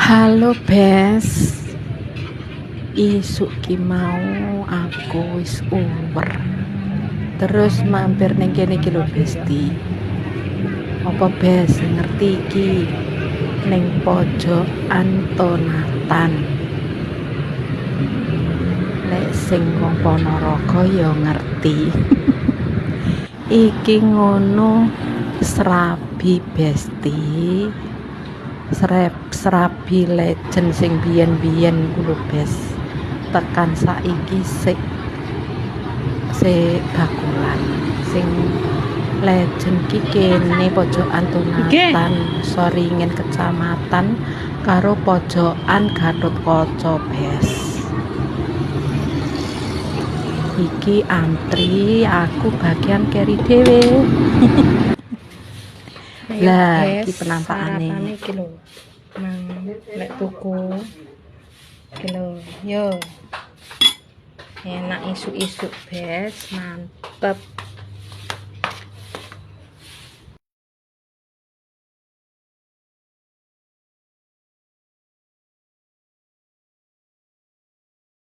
Halo Bes, isuk ki mau aku wis uwer. Terus mampir ning kene iki lho Besti. Apa Bes ngerti iki ning pojokan Tonatan. Lek sing wong Ponorogo ya ngerti. Iki ngono Srabi Besti. Srabi legend sing biyen-biyen ku lho Bes. Tekan saiki sik bakulan sing legend ki kene pojokan Tonatan, Soringen Kecamatan karo pojokan Gatotkaca Bes. Iki antri aku bagian keri dhewe. Lah iki penampakane iki lho. Nang lek tuku iki lho. Yo. Enak isuk-isuk Bes, mantep.